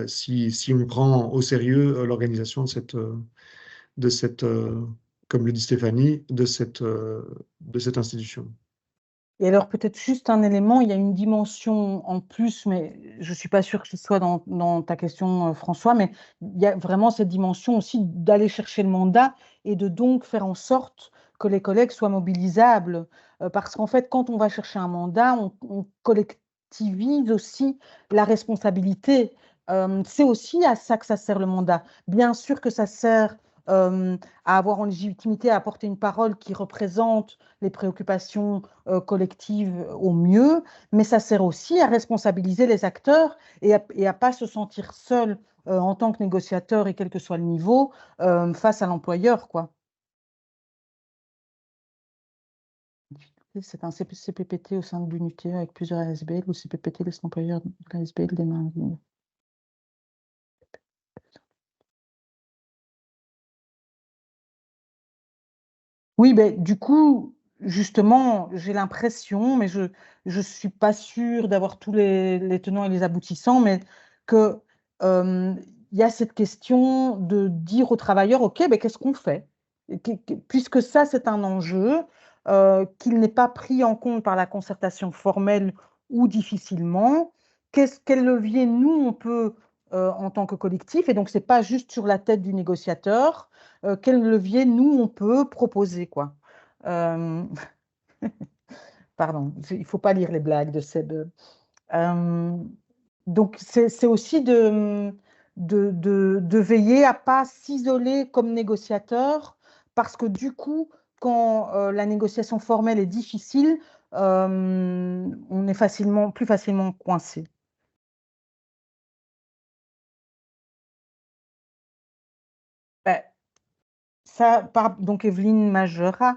si on prend au sérieux l'organisation de cette, comme le dit Stéphanie, de cette institution. Et alors, peut-être juste un élément, il y a une dimension en plus, mais je ne suis pas sûre que ce soit dans ta question, François, mais il y a vraiment cette dimension aussi d'aller chercher le mandat et de donc faire en sorte que les collègues soient mobilisables. Parce qu'en fait, quand on va chercher un mandat, on collectivise aussi la responsabilité. C'est aussi à ça que ça sert le mandat. Bien sûr que ça sert à avoir en légitimité, à apporter une parole qui représente les préoccupations collectives au mieux, mais ça sert aussi à responsabiliser les acteurs et à pas se sentir seul en tant que négociateur et quel que soit le niveau face à l'employeur, quoi. C'est un CPPT au sein de l'unité avec plusieurs ASBL ou CPPT laisse l'employeur de l'ASBL des mains libres. Oui, ben, du coup, justement, j'ai l'impression, mais je ne suis pas sûre d'avoir tous les tenants et les aboutissants, mais que il y a cette question de dire aux travailleurs, OK, ben, qu'est-ce qu'on fait? Puisque ça, c'est un enjeu, qu'il n'est pas pris en compte par la concertation formelle ou difficilement, quel levier nous, on peut, en tant que collectif, et donc, ce n'est pas juste sur la tête du négociateur, quel levier nous on peut proposer, quoi. Euh, Pardon, il ne faut pas lire les blagues de Seb. Donc c'est aussi de veiller à pas s'isoler comme négociateur, parce que du coup, quand la négociation formelle est difficile, on est plus facilement coincé. Ben, donc Evelyne Majera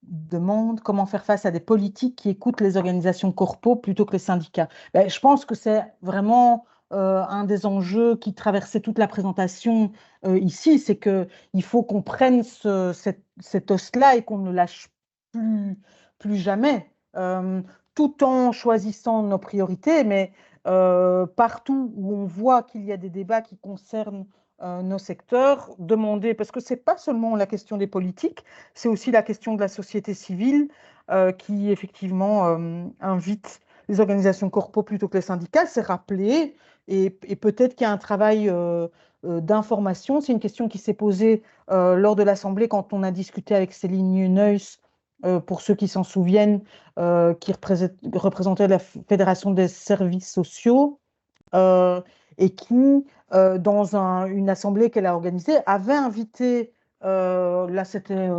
demande comment faire face à des politiques qui écoutent les organisations corpo plutôt que les syndicats. Ben, je pense que c'est vraiment un des enjeux qui traversait toute la présentation ici, c'est qu'il faut qu'on prenne cet os-là et qu'on ne lâche plus jamais, tout en choisissant nos priorités, mais partout où on voit qu'il y a des débats qui concernent nos secteurs, demander, parce que ce n'est pas seulement la question des politiques, c'est aussi la question de la société civile qui effectivement invite les organisations corpo plutôt que les syndicats, c'est rappelé, et peut-être qu'il y a un travail d'information. C'est une question qui s'est posée lors de l'Assemblée quand on a discuté avec Céline Neuss, pour ceux qui s'en souviennent, qui représentait la Fédération des services sociaux, et qui, dans une assemblée qu'elle a organisée, avait invité, là c'était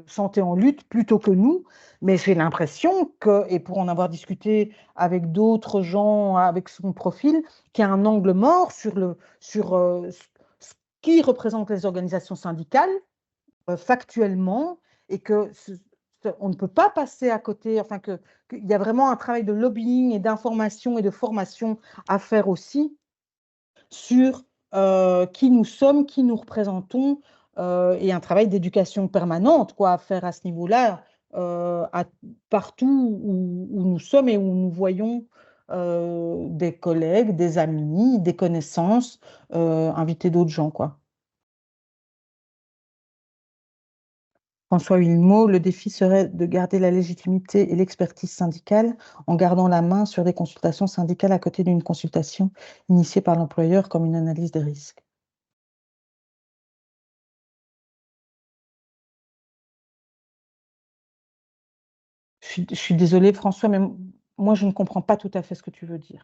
Santé en lutte plutôt que nous, mais j'ai l'impression que, et pour en avoir discuté avec d'autres gens avec son profil, qu'il y a un angle mort sur ce qui représente les organisations syndicales factuellement, et que on ne peut pas passer à côté, enfin qu'il y a vraiment un travail de lobbying et d'information et de formation à faire aussi sur qui nous sommes, qui nous représentons, et un travail d'éducation permanente quoi, à faire à ce niveau-là, partout où nous sommes et où nous voyons des collègues, des amis, des connaissances, inviter d'autres gens, quoi. François Wilmot, le défi serait de garder la légitimité et l'expertise syndicale en gardant la main sur des consultations syndicales à côté d'une consultation initiée par l'employeur comme une analyse des risques. Je suis désolée, François, mais moi, je ne comprends pas tout à fait ce que tu veux dire.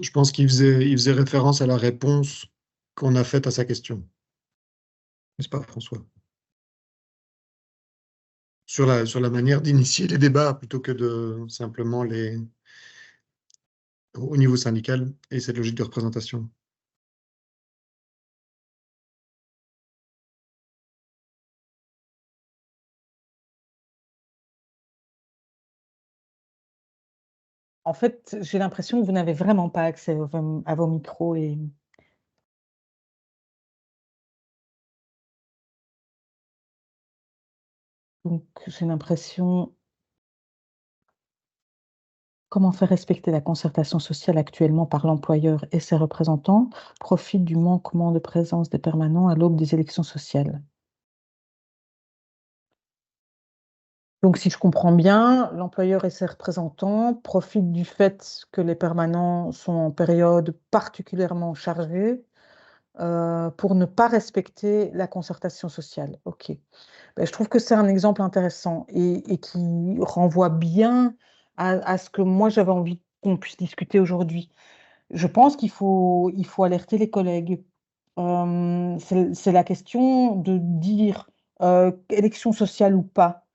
Je pense qu'il faisait référence à la réponse qu'on a faite à sa question. N'est-ce pas, François? Sur la manière d'initier les débats plutôt que de simplement au niveau syndical et cette logique de représentation. En fait, j'ai l'impression que vous n'avez vraiment pas accès à vos micros et donc j'ai l'impression. Comment faire respecter la concertation sociale actuellement par l'employeur et ses représentants profite du manquement de présence des permanents à l'aube des élections sociales. Donc, si je comprends bien, l'employeur et ses représentants profitent du fait que les permanents sont en période particulièrement chargée pour ne pas respecter la concertation sociale. OK. Ben, je trouve que c'est un exemple intéressant et qui renvoie bien à ce que moi j'avais envie qu'on puisse discuter aujourd'hui. Je pense il faut alerter les collègues. C'est la question de dire, élection sociale ou pas,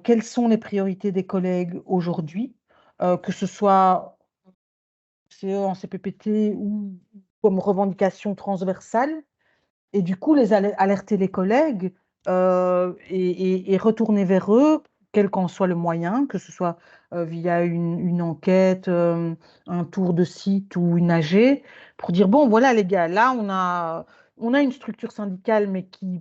quelles sont les priorités des collègues aujourd'hui, que ce soit CE, en CPPT ou comme revendication transversale. Et du coup, alerter les collègues et retourner vers eux, quel qu'en soit le moyen, que ce soit via une enquête, un tour de site ou une AG, pour dire, bon, voilà les gars, là, on a une structure syndicale, mais qui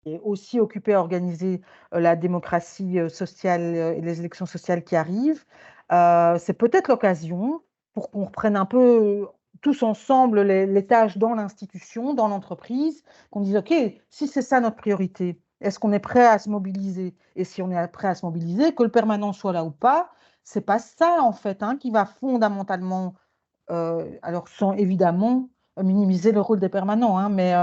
est aussi occupée à organiser la démocratie sociale et les élections sociales qui arrivent. C'est peut-être l'occasion pour qu'on reprenne un peu tous ensemble les tâches dans l'institution, dans l'entreprise, qu'on dise, OK, si c'est ça notre priorité, est-ce qu'on est prêt à se mobiliser? Et si on est prêt à se mobiliser, que le permanent soit là ou pas, c'est pas ça, en fait, hein, qui va fondamentalement, alors sans évidemment minimiser le rôle des permanents, hein, mais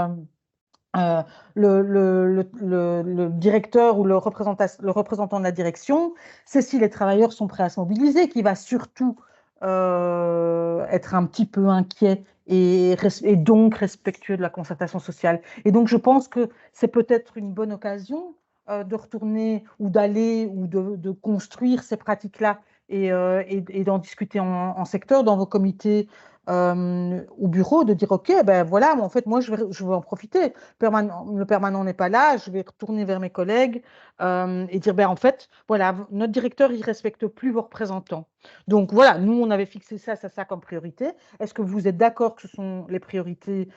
euh, le directeur ou le représentant de la direction, c'est si les travailleurs sont prêts à se mobiliser, qui va surtout être un petit peu inquiet et donc respectueux de la concertation sociale. Et donc, je pense que c'est peut-être une bonne occasion de retourner ou d'aller ou de construire ces pratiques-là et d'en discuter en secteur, dans vos comités au bureau, de dire, OK, ben voilà, en fait, moi, je veux en profiter. Le permanent n'est pas là, je vais retourner vers mes collègues et dire, ben en fait, voilà, notre directeur, il ne respecte plus vos représentants. Donc voilà, nous, on avait fixé ça comme priorité. Est-ce que vous êtes d'accord que ce sont les priorités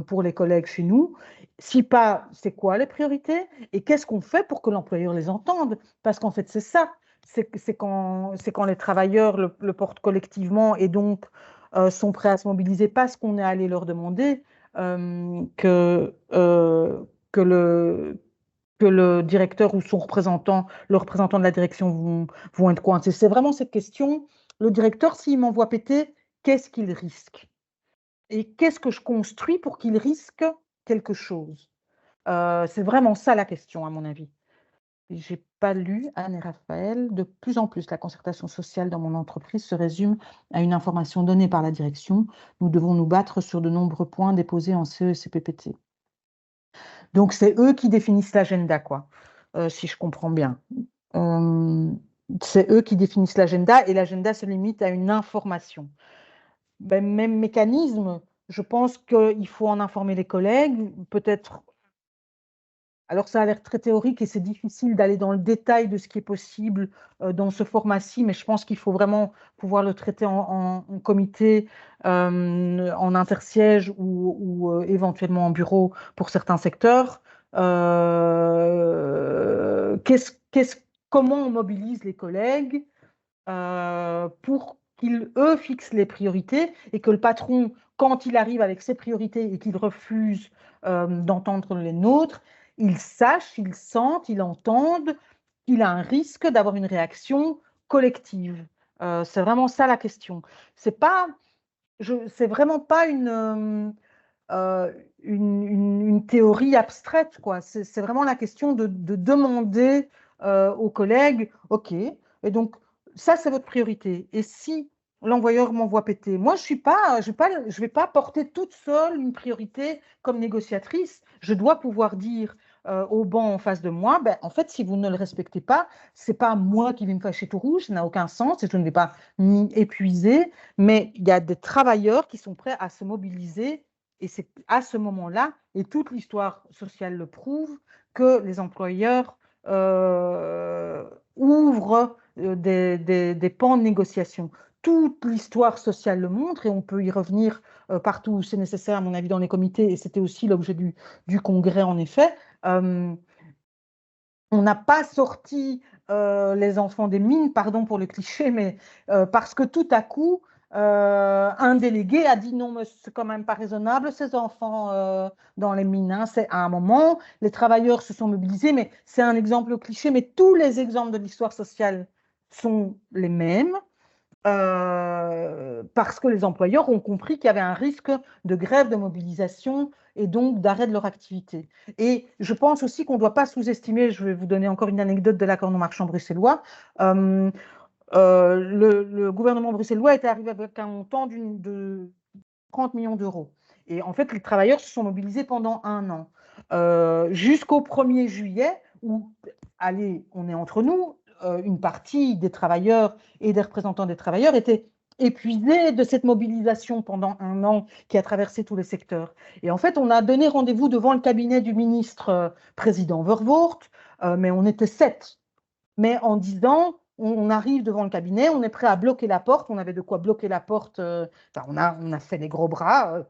pour les collègues chez nous? Si pas, c'est quoi les priorités? Et qu'est-ce qu'on fait pour que l'employeur les entende? Parce qu'en fait, c'est ça. C'est quand les travailleurs le portent collectivement et donc sont prêts à se mobiliser parce qu'on est allé leur demander que, que le directeur ou son représentant, le représentant de la direction vont être coincés. C'est vraiment cette question. Le directeur, s'il m'envoie péter, qu'est-ce qu'il risque? Et qu'est-ce que je construis pour qu'il risque quelque chose? C'est vraiment ça la question, à mon avis. Je n'ai pas lu, Anne et Raphaël, de plus en plus, la concertation sociale dans mon entreprise se résume à une information donnée par la direction. Nous devons nous battre sur de nombreux points déposés en CE et CPPT. Donc, c'est eux qui définissent l'agenda, quoi, si je comprends bien. C'est eux qui définissent l'agenda et l'agenda se limite à une information. Ben, même mécanisme, je pense qu'il faut en informer les collègues, peut-être. Alors, ça a l'air très théorique et c'est difficile d'aller dans le détail de ce qui est possible dans ce format-ci, mais je pense qu'il faut vraiment pouvoir le traiter en comité, en intersiège ou éventuellement en bureau pour certains secteurs. Comment on mobilise les collègues pour qu'ils, eux, fixent les priorités et que le patron, quand il arrive avec ses priorités et qu'il refuse d'entendre les nôtres, il sache, il sente, il entende qu'il a un risque d'avoir une réaction collective. C'est vraiment ça la question. C'est vraiment pas une théorie abstraite, quoi. C'est vraiment la question de demander aux collègues, OK, et donc ça, c'est votre priorité. Et si l'envoyeur m'envoie péter, moi, je vais pas porter toute seule une priorité comme négociatrice. Je dois pouvoir dire au banc en face de moi, ben, en fait, si vous ne le respectez pas, c'est pas moi qui vais me fâcher tout rouge, ça n'a aucun sens et je ne vais pas m'y épuiser, mais il y a des travailleurs qui sont prêts à se mobiliser et c'est à ce moment-là, et toute l'histoire sociale le prouve, que les employeurs ouvrent des pans de négociation. Toute l'histoire sociale le montre et on peut y revenir partout où c'est nécessaire, à mon avis, dans les comités, et c'était aussi l'objet du congrès, en effet. On n'a pas sorti les enfants des mines, pardon pour le cliché, mais parce que tout à coup, un délégué a dit non, mais c'est quand même pas raisonnable, ces enfants dans les mines. Hein. C'est à un moment, les travailleurs se sont mobilisés, mais c'est un exemple cliché, mais tous les exemples de l'histoire sociale sont les mêmes. Parce que les employeurs ont compris qu'il y avait un risque de grève, de mobilisation et donc d'arrêt de leur activité. Et je pense aussi qu'on ne doit pas sous-estimer, je vais vous donner encore une anecdote de l'accord non marchand bruxellois, le gouvernement bruxellois était arrivé avec un montant de 30 millions d'euros. Et en fait, les travailleurs se sont mobilisés pendant un an, jusqu'au 1er juillet, où, allez, on est entre nous, une partie des travailleurs et des représentants des travailleurs étaient épuisés de cette mobilisation pendant un an qui a traversé tous les secteurs. Et en fait, on a donné rendez-vous devant le cabinet du ministre président Vervoort, mais on était 7. Mais en disant, on arrive devant le cabinet, on est prêt à bloquer la porte, on avait de quoi bloquer la porte, enfin, on a fait les gros bras,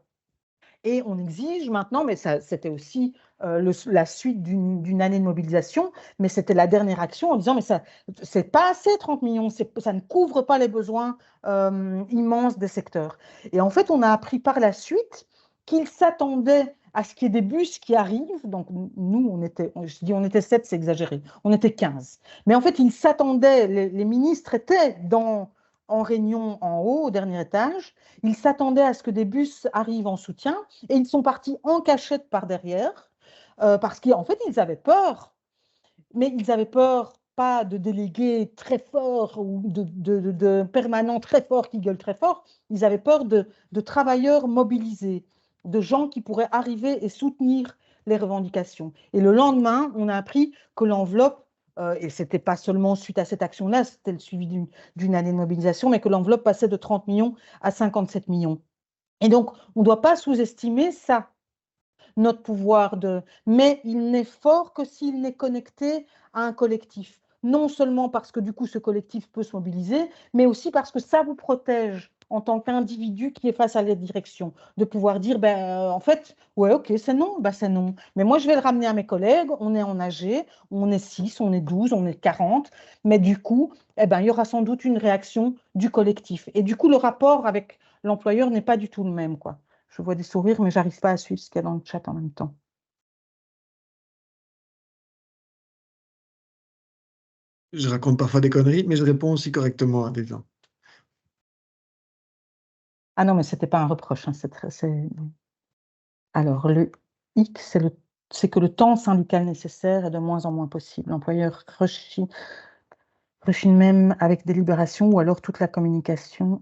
et on exige maintenant, mais c'était aussi la suite d'une année de mobilisation, mais c'était la dernière action en disant, mais ça, c'est pas assez 30 millions, ça ne couvre pas les besoins immenses des secteurs. Et en fait, on a appris par la suite qu'ils s'attendaient à ce qu'il y ait des bus qui arrivent. Donc, nous, je dis on était 7, c'est exagéré, on était 15. Mais en fait, ils s'attendaient, les ministres étaient en réunion en haut, au dernier étage, ils s'attendaient à ce que des bus arrivent en soutien et ils sont partis en cachette par derrière parce qu'en fait, ils avaient peur. Mais ils avaient peur pas de délégués très forts ou de permanents très forts qui gueulent très fort. Ils avaient peur de travailleurs mobilisés, de gens qui pourraient arriver et soutenir les revendications. Et le lendemain, on a appris que l'enveloppe, et ce n'était pas seulement suite à cette action-là, c'était le suivi d'une année de mobilisation, mais que l'enveloppe passait de 30 millions à 57 millions. Et donc, on ne doit pas sous-estimer ça, notre pouvoir de... Mais il n'est fort que s'il n'est connecté à un collectif. Non seulement parce que du coup, ce collectif peut se mobiliser, mais aussi parce que ça vous protège en tant qu'individu qui est face à la direction, de pouvoir dire, ben, en fait, ouais, ok, c'est non, ben, c'est non. Mais moi, je vais le ramener à mes collègues, on est en AG, on est 6, on est 12, on est 40, mais du coup, eh ben, il y aura sans doute une réaction du collectif. Et du coup, le rapport avec l'employeur n'est pas du tout le même, quoi. Je vois des sourires, mais j'arrive pas à suivre ce qu'il y a dans le chat en même temps. Je raconte parfois des conneries, mais je réponds aussi correctement à des gens. Ah non, mais ce n'était pas un reproche. Hein, alors, le X, c'est que le temps syndical nécessaire est de moins en moins possible. L'employeur rechigne même avec délibération ou alors toute la communication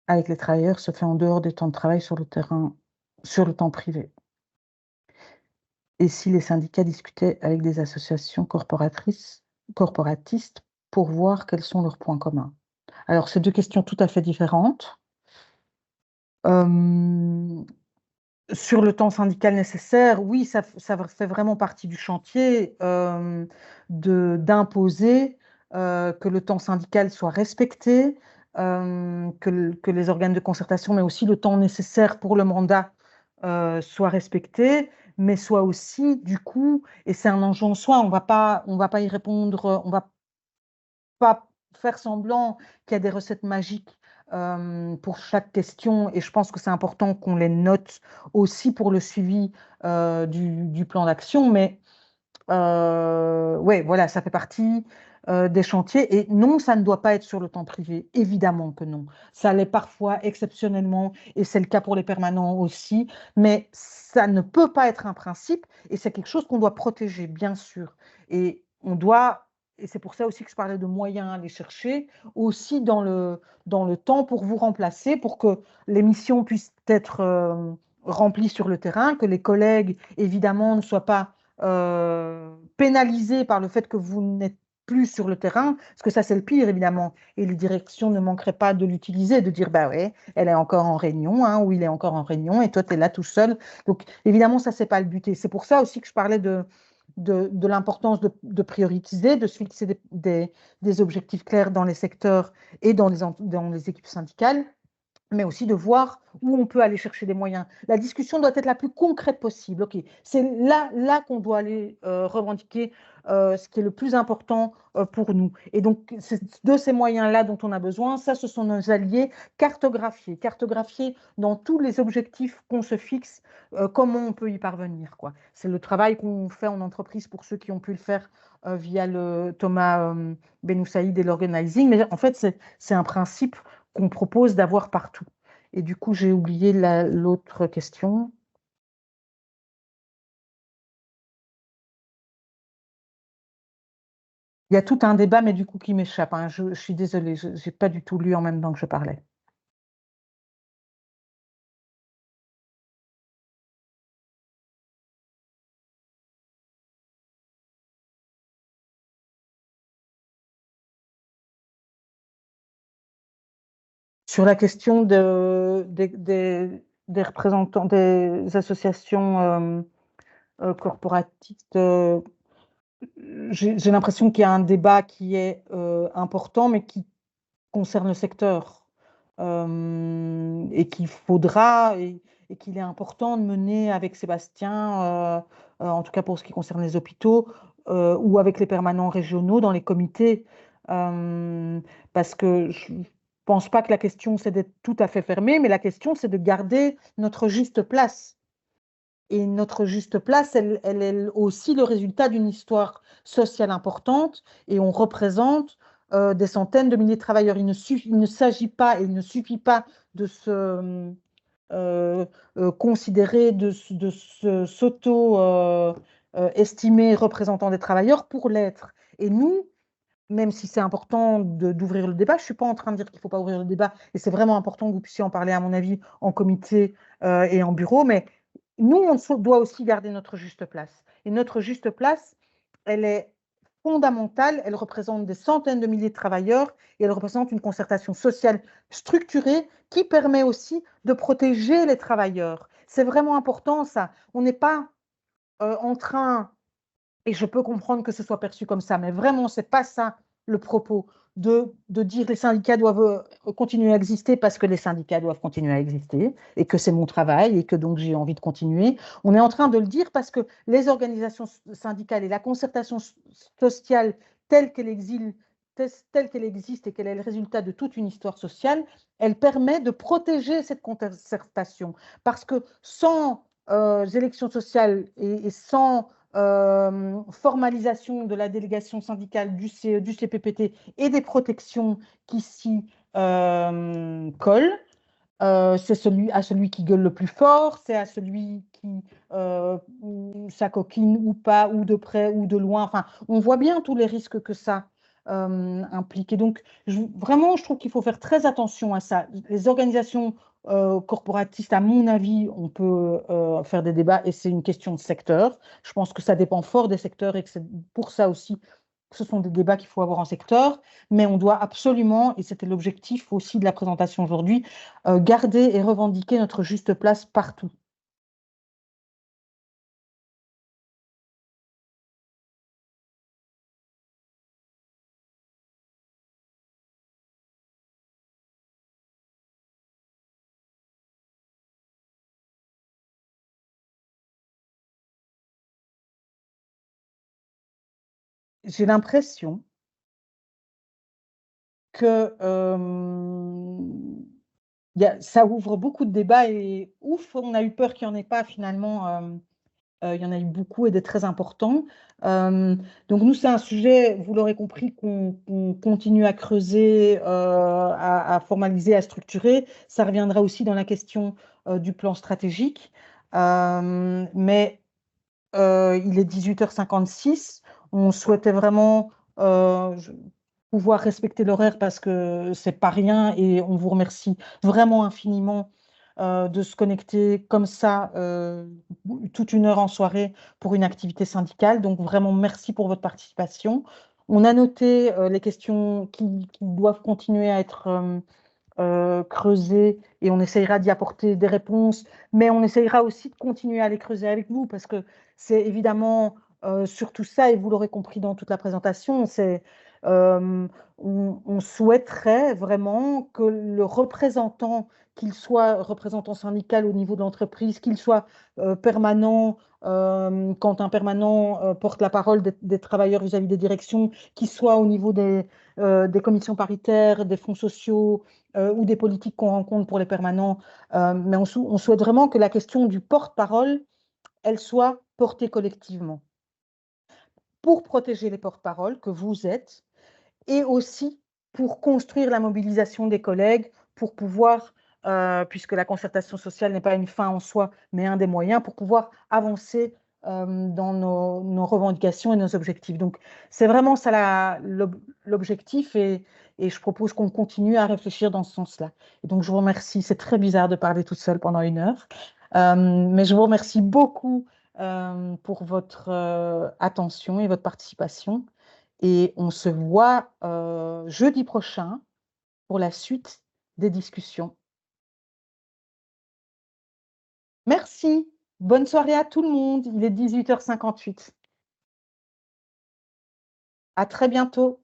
avec les travailleurs se fait en dehors des temps de travail sur le terrain, sur le temps privé. Et si les syndicats discutaient avec des associations corporatistes pour voir quels sont leurs points communs. Alors, c'est deux questions tout à fait différentes. Sur le temps syndical nécessaire, oui, ça fait vraiment partie du chantier d'imposer que le temps syndical soit respecté, que les organes de concertation, mais aussi le temps nécessaire pour le mandat soit respecté, mais soit aussi, du coup, et c'est un enjeu en soi, on va pas y répondre, on va pas faire semblant qu'il y a des recettes magiques pour chaque question, et je pense que c'est important qu'on les note aussi pour le suivi du plan d'action, mais ouais, voilà, ça fait partie des chantiers. Et non, ça ne doit pas être sur le temps privé. Évidemment que non. Ça l'est parfois exceptionnellement, et c'est le cas pour les permanents aussi. Mais ça ne peut pas être un principe, et c'est quelque chose qu'on doit protéger, bien sûr. Et on doit, et c'est pour ça aussi que je parlais de moyens à aller chercher, aussi dans le temps pour vous remplacer, pour que les missions puissent être remplies sur le terrain, que les collègues, évidemment, ne soient pas pénalisé par le fait que vous n'êtes plus sur le terrain, parce que ça c'est le pire évidemment, et les directions ne manqueraient pas de l'utiliser, de dire bah ouais, elle est encore en réunion, hein, ou il est encore en réunion, et toi tu es là tout seul. Donc évidemment ça c'est pas le but, et c'est pour ça aussi que je parlais de l'importance de prioriser, de se fixer des objectifs clairs dans les secteurs et dans les équipes syndicales, mais aussi de voir où on peut aller chercher des moyens. La discussion doit être la plus concrète possible. Ok, c'est là qu'on doit aller revendiquer ce qui est le plus important pour nous. Et donc, c'est de ces moyens-là dont on a besoin. Ça, ce sont nos alliés cartographiés dans tous les objectifs qu'on se fixe, comment on peut y parvenir, quoi. C'est le travail qu'on fait en entreprise pour ceux qui ont pu le faire via le Thomas Benoussaïd et l'organizing. Mais en fait, c'est un principe qu'on propose d'avoir partout. Et du coup, j'ai oublié l'autre question. Il y a tout un débat, mais du coup, qui m'échappe, hein. Je suis désolée, je n'ai pas du tout lu en même temps que je parlais. Sur la question des représentants des associations corporatistes, j'ai l'impression qu'il y a un débat qui est important, mais qui concerne le secteur et qu'il faudra et qu'il est important de mener avec Sébastien, en tout cas pour ce qui concerne les hôpitaux, ou avec les permanents régionaux dans les comités, parce que je ne pense pas que la question c'est d'être tout à fait fermé, mais la question c'est de garder notre juste place. Et notre juste place, elle est aussi le résultat d'une histoire sociale importante, et on représente des centaines de milliers de travailleurs. Il ne s'agit pas et il ne suffit pas de se considérer, de s'auto-estimer représentant des travailleurs pour l'être. Et nous, même si c'est important d'ouvrir le débat, je ne suis pas en train de dire qu'il ne faut pas ouvrir le débat, et c'est vraiment important que vous puissiez en parler, à mon avis, en comité et en bureau, mais nous, on doit aussi garder notre juste place. Et notre juste place, elle est fondamentale, elle représente des centaines de milliers de travailleurs, et elle représente une concertation sociale structurée qui permet aussi de protéger les travailleurs. C'est vraiment important ça. On n'est pas en train, et je peux comprendre que ce soit perçu comme ça, mais vraiment, ce n'est pas ça le propos, de dire que les syndicats doivent continuer à exister parce que les syndicats doivent continuer à exister et que c'est mon travail et que donc j'ai envie de continuer. On est en train de le dire parce que les organisations syndicales et la concertation sociale telle qu'elle existe et qu'elle est le résultat de toute une histoire sociale, elle permet de protéger cette concertation. Parce que sans élections sociales et sans formalisation de la délégation syndicale du CPPT et des protections qui s'y collent, c'est à celui qui gueule le plus fort, c'est à celui qui s'acoquine ou pas, ou de près ou de loin. Enfin, on voit bien tous les risques que ça implique. Et donc, vraiment, je trouve qu'il faut faire très attention à ça. Les organisations corporatistes, à mon avis, on peut faire des débats et c'est une question de secteur. Je pense que ça dépend fort des secteurs et que c'est pour ça aussi que ce sont des débats qu'il faut avoir en secteur. Mais on doit absolument, et c'était l'objectif aussi de la présentation aujourd'hui, garder et revendiquer notre juste place partout. J'ai l'impression que ça ouvre beaucoup de débats et ouf, on a eu peur qu'il n'y en ait pas finalement Il y en a eu beaucoup et des très importants. Donc nous, c'est un sujet, vous l'aurez compris, qu'on continue à creuser, à formaliser, à structurer. Ça reviendra aussi dans la question du plan stratégique. Mais il est 18h56. On souhaitait vraiment pouvoir respecter l'horaire parce que c'est pas rien et on vous remercie vraiment infiniment de se connecter comme ça toute une heure en soirée pour une activité syndicale. Donc vraiment merci pour votre participation. On a noté les questions qui doivent continuer à être creusées et on essayera d'y apporter des réponses, mais on essayera aussi de continuer à les creuser avec vous parce que c'est évidemment surtout ça, et vous l'aurez compris dans toute la présentation, on souhaiterait vraiment que le représentant, qu'il soit représentant syndical au niveau de l'entreprise, qu'il soit permanent, quand un permanent porte la parole des travailleurs vis-à-vis des directions, qu'il soit au niveau des commissions paritaires, des fonds sociaux ou des politiques qu'on rencontre pour les permanents. Mais on souhaite vraiment que la question du porte-parole, elle soit portée collectivement pour protéger les porte-paroles que vous êtes et aussi pour construire la mobilisation des collègues, pour pouvoir, puisque la concertation sociale n'est pas une fin en soi, mais un des moyens pour pouvoir avancer dans nos revendications et nos objectifs. Donc, c'est vraiment ça l'objectif et je propose qu'on continue à réfléchir dans ce sens-là. Et donc, je vous remercie. C'est très bizarre de parler toute seule pendant une heure, mais je vous remercie beaucoup pour votre attention et votre participation. Et on se voit jeudi prochain pour la suite des discussions. Merci. Bonne soirée à tout le monde. Il est 18h58. À très bientôt.